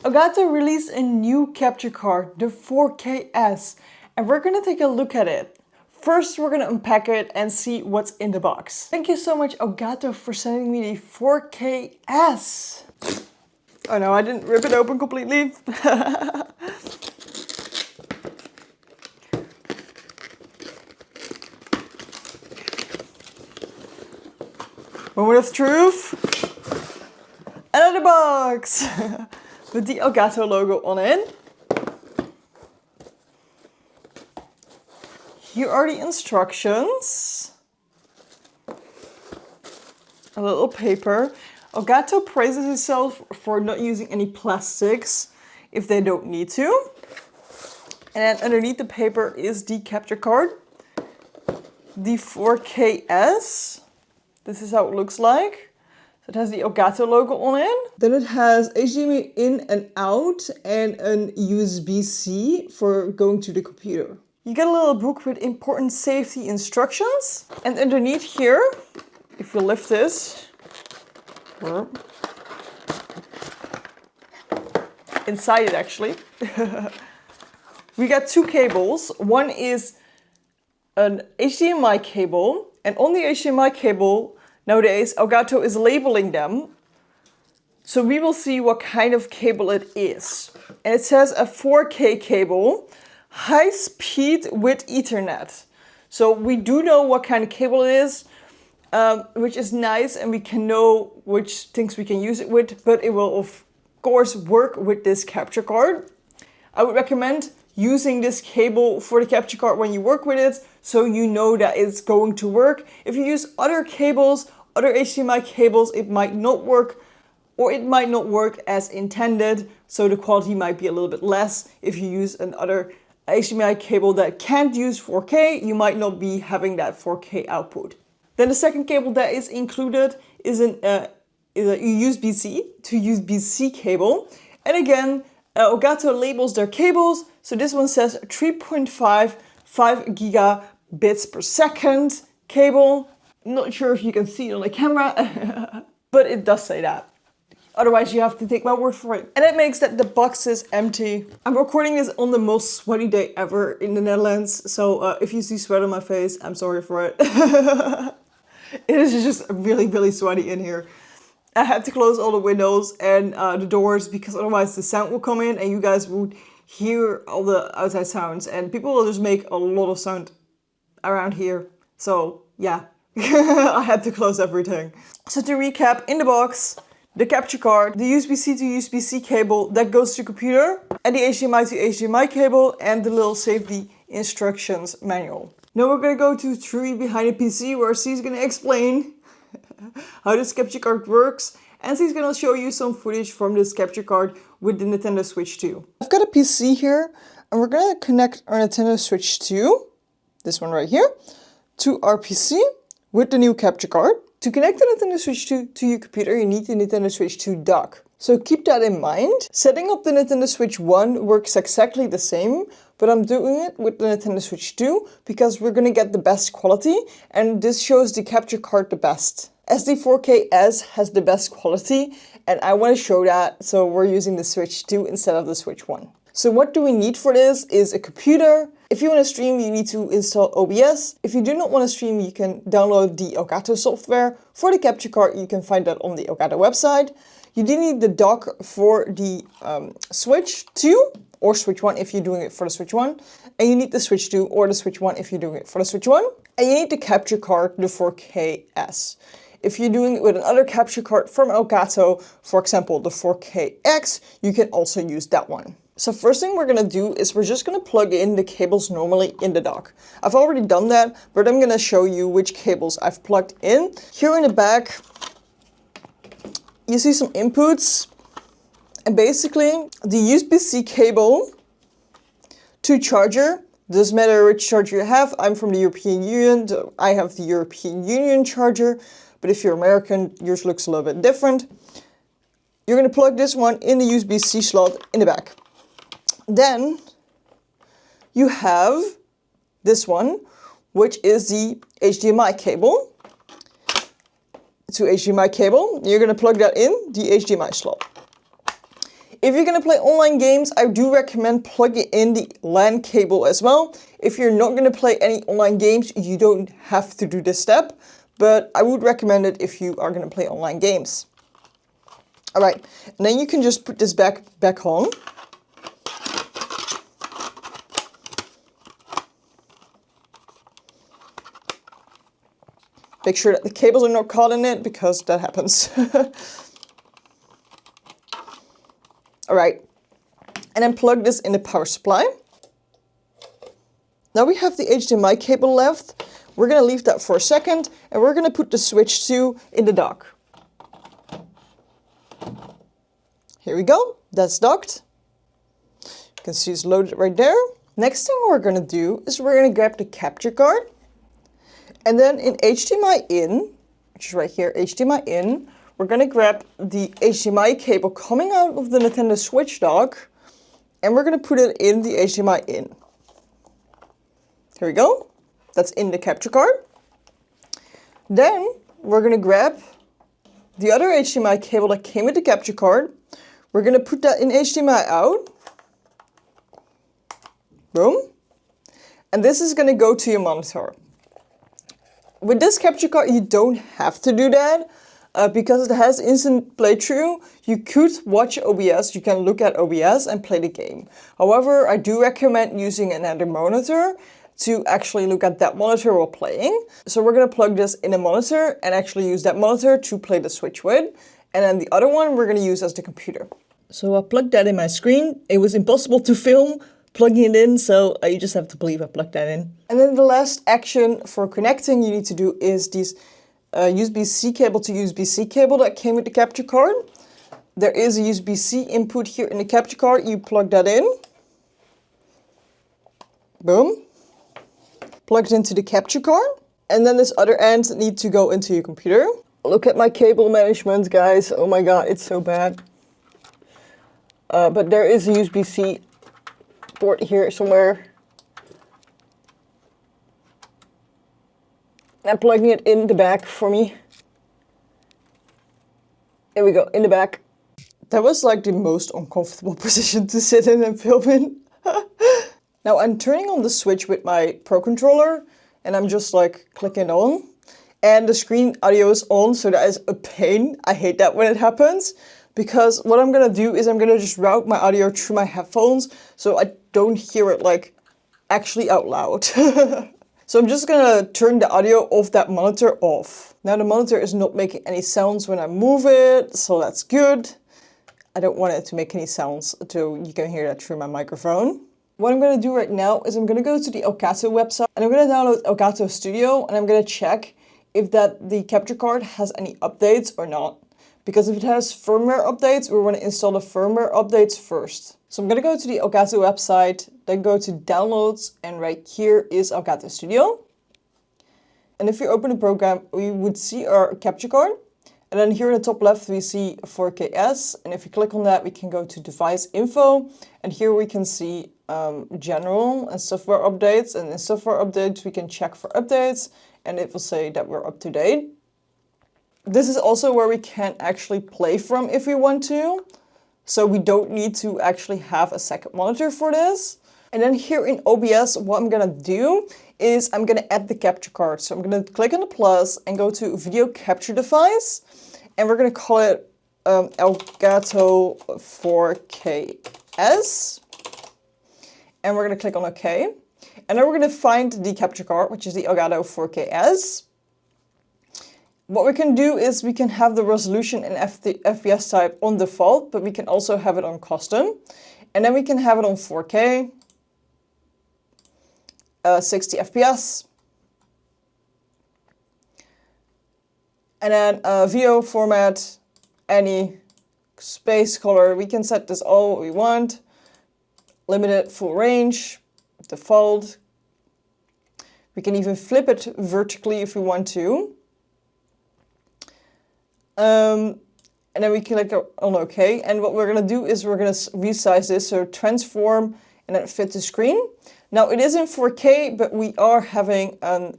Elgato released a new capture card, the 4KS, and we're gonna take a look at it. First, we're gonna unpack it and see what's in the box. Thank you so much, Elgato, for sending me the 4KS. Oh no, I didn't rip it open completely. Moment of truth. Another box with the Elgato logo on it. Here are the instructions. A little paper. Elgato praises itself for not using any plastics if they don't need to. And then underneath the paper is the capture card. The 4KS. This is how it looks like. So it has the Elgato logo on it. Then it has HDMI in and out and an USB-C for going to the computer. You get a little book with important safety instructions. And underneath here, if you lift this, inside it actually, we got two cables. One is an HDMI cable, and on the HDMI cable, nowadays, Elgato is labeling them. So we will see what kind of cable it is. And it says a 4K cable, high speed with Ethernet. So we do know what kind of cable it is, which is nice, and we can know which things we can use it with, but it will of course work with this capture card. I would recommend using this cable for the capture card when you work with it, so you know that it's going to work. If you use other cables, other HDMI cables, it might not work, or it might not work as intended, so the quality might be a little bit less. If you use another HDMI cable that can't use 4K, you might not be having that 4K output. Then the second cable that is included is a USB-C to USB-C cable. And again, Elgato labels their cables. So this one says 3.5 gigabits per second cable. Not sure if you can see it on the camera, but it does say that. Otherwise, you have to take my word for it. And it makes that the box is empty. I'm recording this on the most sweaty day ever in the Netherlands. So if you see sweat on my face, I'm sorry for it. It is just really, really sweaty in here. I had to close all the windows and the doors because otherwise the sound will come in and you guys would hear all the outside sounds. And people will just make a lot of sound around here. So yeah, I had to close everything. So to recap, in the box, the capture card, the USB-C to USB-C cable that goes to computer, and the HDMI to HDMI cable, and the little safety instructions manual. Now we're gonna go to Trui behind the PC where she's gonna explain how this capture card works, and she's gonna show you some footage from this capture card with the Nintendo Switch 2. I've got a PC here, and we're gonna connect our Nintendo Switch 2, this one right here, to our PC with the new capture card. To connect the Nintendo Switch 2 to your computer, you need the Nintendo Switch 2 dock. So keep that in mind. Setting up the Nintendo Switch 1 works exactly the same, but I'm doing it with the Nintendo Switch 2 because we're gonna get the best quality, and this shows the capture card the best. SD4KS has the best quality, and I want to show that, so we're using the Switch 2 instead of the Switch 1. So what do we need for this is a computer. If you want to stream, you need to install OBS. If you do not want to stream, you can download the Elgato software. For the capture card, you can find that on the Elgato website. You do need the dock for the Switch 2 or Switch 1 if you're doing it for the Switch 1. And you need the Switch 2 or the Switch 1 if you're doing it for the Switch 1. And you need the capture card, the 4KS. If you're doing it with another capture card from Elgato, for example, the 4KX, you can also use that one. So first thing we're gonna do is we're just gonna plug in the cables normally in the dock. I've already done that, but I'm gonna show you which cables I've plugged in. Here in the back, you see some inputs, and basically the USB-C cable to charger. Doesn't matter which charger you have. I'm from the European Union, so I have the European Union charger, but if you're American, yours looks a little bit different. You're gonna plug this one in the USB-C slot in the back. Then you have this one, which is the HDMI cable. To HDMI cable, you're gonna plug that in the HDMI slot. If you're gonna play online games, I do recommend plugging in the LAN cable as well. If you're not gonna play any online games, you don't have to do this step, but I would recommend it if you are gonna play online games. All right, and then you can just put this back on. Make sure that the cables are not caught in it, because that happens. All right, and then plug this in the power supply. Now we have the HDMI cable left. We're gonna leave that for a second, and we're gonna put the Switch 2 in the dock. Here we go, that's docked. You can see it's loaded right there. Next thing we're gonna do is we're gonna grab the capture card. And then in HDMI in, which is right here, HDMI in, we're gonna grab the HDMI cable coming out of the Nintendo Switch dock, and we're gonna put it in the HDMI in. Here we go, that's in the capture card. Then we're gonna grab the other HDMI cable that came with the capture card. We're gonna put that in HDMI out. Boom. And this is gonna go to your monitor. With this capture card, you don't have to do that because it has instant playthrough. You could watch OBS, you can look at OBS and play the game. However, I do recommend using another monitor to actually look at that monitor while playing. So we're gonna plug this in a monitor and actually use that monitor to play the Switch with. And then the other one we're gonna use as the computer. So I plugged that in my screen. It was impossible to film plugging it in, so you just have to believe I plugged that in. And then the last action for connecting you need to do is these USB-C cable to USB-C cable that came with the capture card. There is a USB-C input here in the capture card. You plug that in. Boom. Plugged into the capture card. And then this other end needs to go into your computer. Look at my cable management, guys. Oh my god, it's so bad. But there is a USB-C port here somewhere. And plugging it in the back for me. There we go, in the back. That was like the most uncomfortable position to sit in and film in. Now I'm turning on the Switch with my Pro Controller, and I'm just like clicking on. And the screen audio is on, so that is a pain. I hate that when it happens. Because what I'm gonna do is I'm gonna just route my audio through my headphones so I don't hear it like actually out loud. So I'm just gonna turn the audio of that monitor off. Now the monitor is not making any sounds when I move it, so that's good. I don't want it to make any sounds, so you can hear that through my microphone. What I'm gonna do right now is I'm gonna go to the Elgato website and I'm gonna download Elgato Studio, and I'm gonna check if the capture card has any updates or not. Because if it has firmware updates, we want to install the firmware updates first. So I'm going to go to the Elgato website, then go to downloads, and right here is Elgato Studio. And if you open the program, we would see our capture card. And then here in the top left, we see 4Ks. And if you click on that, we can go to device info. And here we can see general and software updates. And in software updates, we can check for updates. And it will say that we're up to date. This is also where we can actually play from if we want to. So we don't need to actually have a second monitor for this. And then here in OBS, what I'm gonna do is I'm gonna add the capture card. So I'm gonna click on the plus and go to video capture device. And we're gonna call it Elgato 4Ks. And we're gonna click on OK. And then we're gonna find the capture card, which is the Elgato 4Ks. What we can do is we can have the resolution and FPS type on default, but we can also have it on custom. And then we can have it on 4K, 60 FPS. And then video format, any space color. We can set this all we want. Limited full range, default. We can even flip it vertically if we want to. And then we click on OK. And what we're going to do is we're going to resize this, so transform and then fit the screen. Now it is in 4K, but we are having a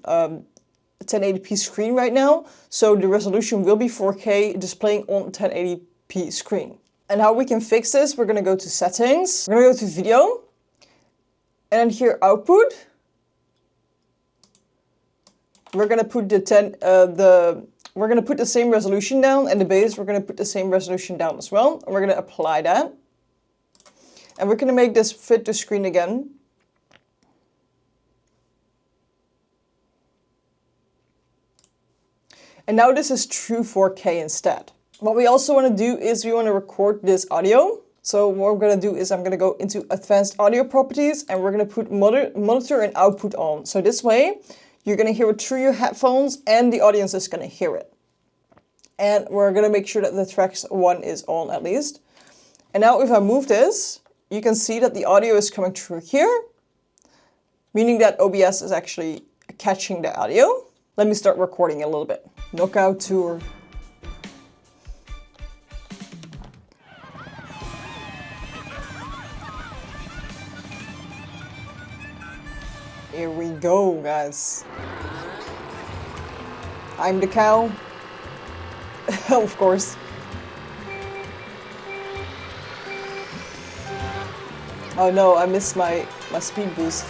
1080p screen right now. So the resolution will be 4K displaying on 1080p screen. And how we can fix this, we're gonna go to settings, we're gonna go to video, and then here output. We're gonna put we're gonna put the same resolution down, and the base we're gonna put the same resolution down as well. And we're gonna apply that. And we're gonna make this fit the screen again. And now this is true 4K instead. What we also want to do is we want to record this audio. So what I'm going to do is I'm going to go into advanced audio properties and we're going to put monitor and output on. So this way you're going to hear it through your headphones and the audience is going to hear it. And we're going to make sure that the tracks 1 is on at least. And now if I move this, you can see that the audio is coming through here, meaning that OBS is actually catching the audio. Let me start recording a little bit. Knockout Tour. Here we go, guys. I'm the cow. Of course. Oh no, I missed my speed boost.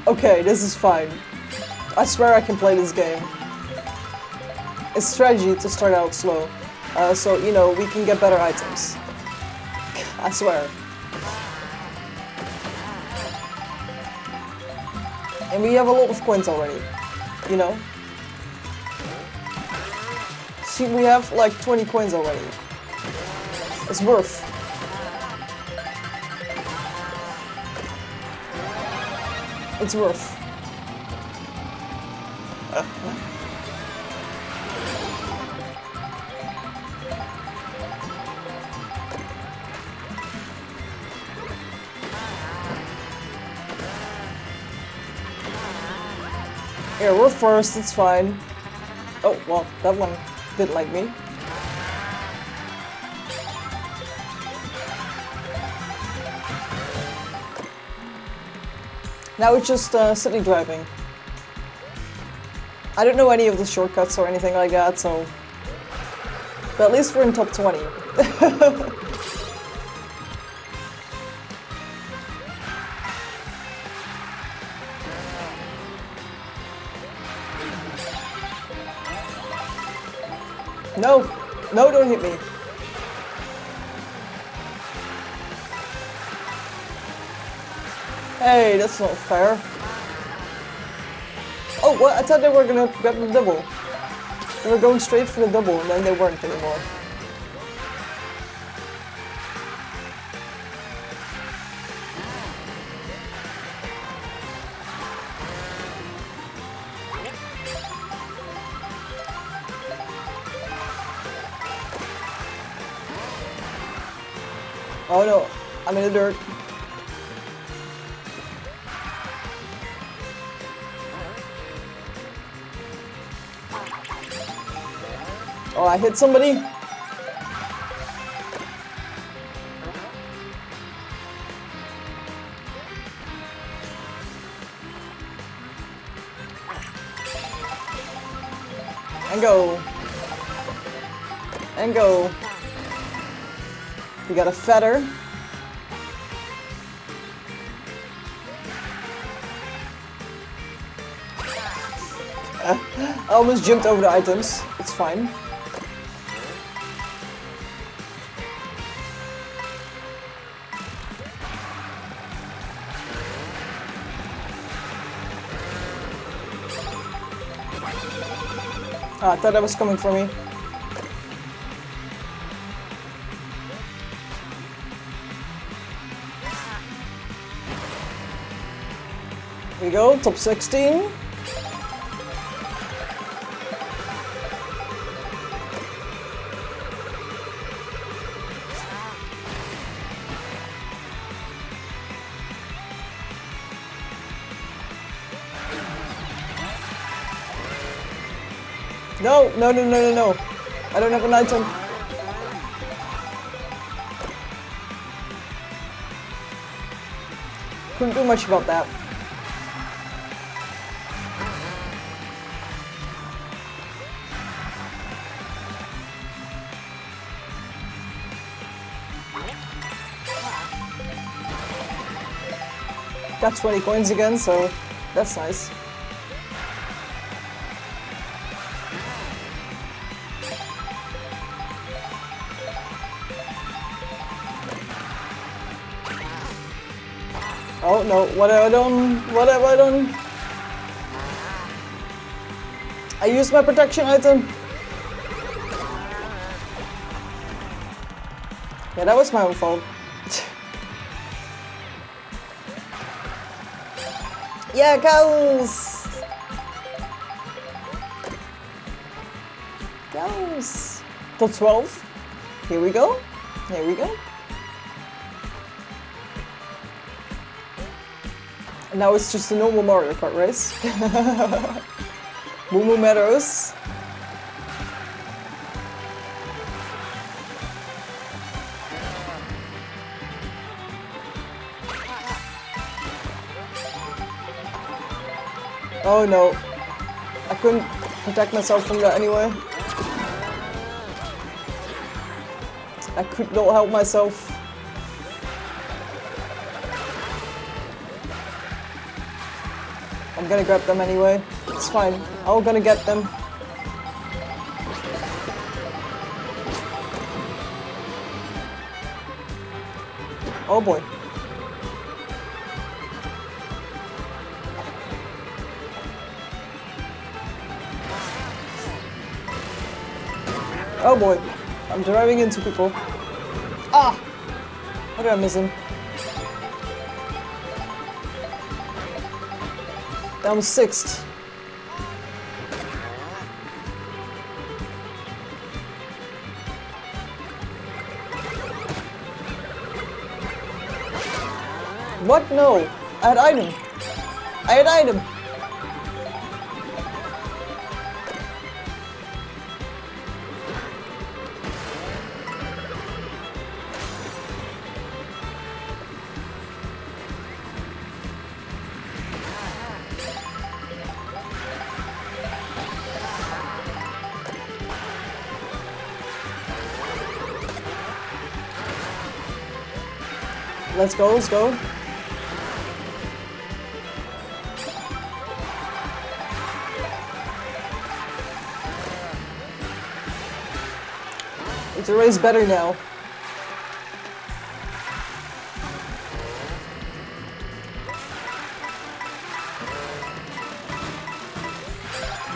Okay, this is fine. I swear I can play this game. It's strategy to start out slow. So, you know, we can get better items. I swear. And we have a lot of coins already, you know? See, we have like 20 coins already. It's worth. It's worth. Yeah, we're first, it's fine. Oh, well, that one didn't like me. Now it's just city driving. I don't know any of the shortcuts or anything like that, so... But at least we're in top 20. No! No, don't hit me. Hey, that's not fair. Oh, what? I thought they were gonna grab the double. They were going straight for the double, and then they weren't anymore. Oh no, I'm in the dirt. Oh, I hit somebody. And go. And go. We got a feather. I almost jumped over the items. It's fine. I thought that was coming for me. Here we go, top 16. No, no, no, no, no, no. I don't have an item. Couldn't do much about that. Got 20 coins again, so that's nice. Oh no, what have I done? What have I done? I used my protection item. Yeah, that was my own fault. Yeah, cows! Cows! Tot 12. Here we go. Here we go. And now it's just a normal Mario Kart race. Moo Moo Meadows. Oh no. I couldn't protect myself from that anyway. I could not help myself. I'm gonna grab them anyway. It's fine. I'm gonna get them. Oh boy. Oh boy. I'm driving into people. Ah! How did I miss him? That was 6th. What? No. I had item. I had item. Let's go, let's go. It's a race better now.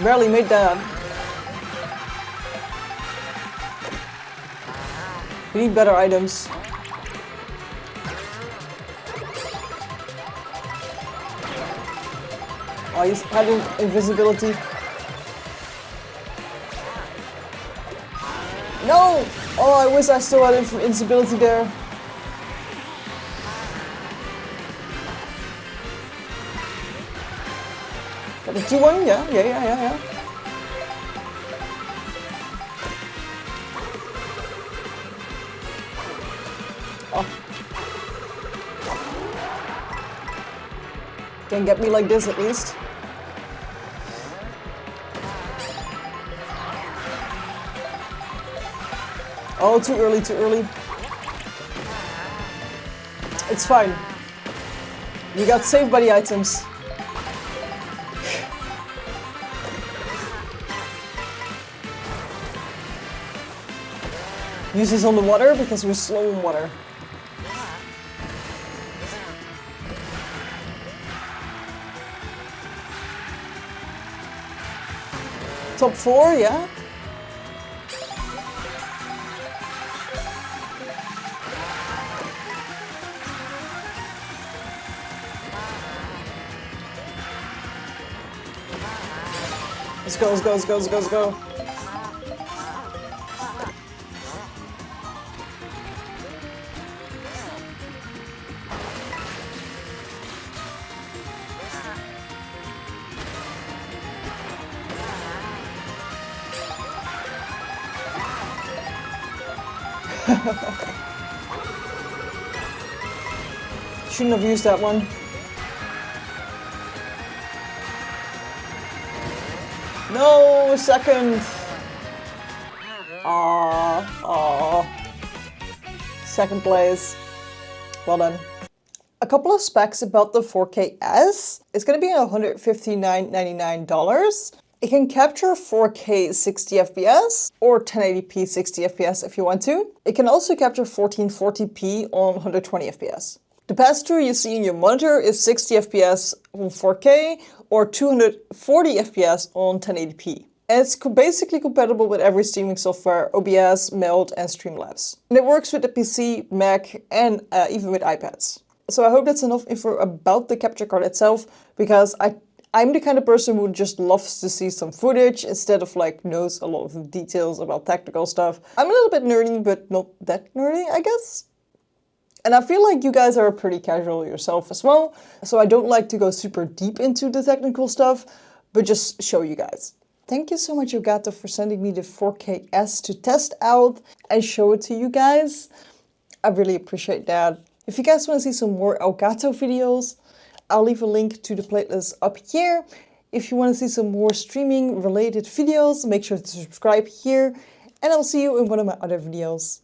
Barely made that. We need better items. Oh, he's having invisibility. No! Oh, I wish I still had invisibility there. Got a 2-1? Yeah. Oh. Can't get me like this at least. Oh, too early, too early. It's fine. We got saved by the items. Use this on the water because we're slow in water. Top 4, yeah? Let's go, let's go, let's go, let's go, let's go. Shouldn't have used that one. No, second. Aww. Second place. Well done. A couple of specs about the 4K-S. It's going to be $159.99. It can capture 4K 60 FPS or 1080p 60 FPS if you want to. It can also capture 1440p on 120 FPS. The pass-through you see in your monitor is 60 FPS on 4K or 240 FPS on 1080p. And it's basically compatible with every streaming software, OBS, Meld, and Streamlabs. And it works with the PC, Mac, and even with iPads. So I hope that's enough info about the capture card itself, because I'm the kind of person who just loves to see some footage instead of like knows a lot of the details about technical stuff. I'm a little bit nerdy, but not that nerdy, I guess. And I feel like you guys are pretty casual yourself as well, so I don't like to go super deep into the technical stuff, but just show you guys. Thank you so much, Elgato, for sending me the 4K-S to test out and show it to you guys. I really appreciate that. If you guys want to see some more Elgato videos, I'll leave a link to the playlist up here. If you want to see some more streaming related videos, make sure to subscribe here, and I'll see you in one of my other videos.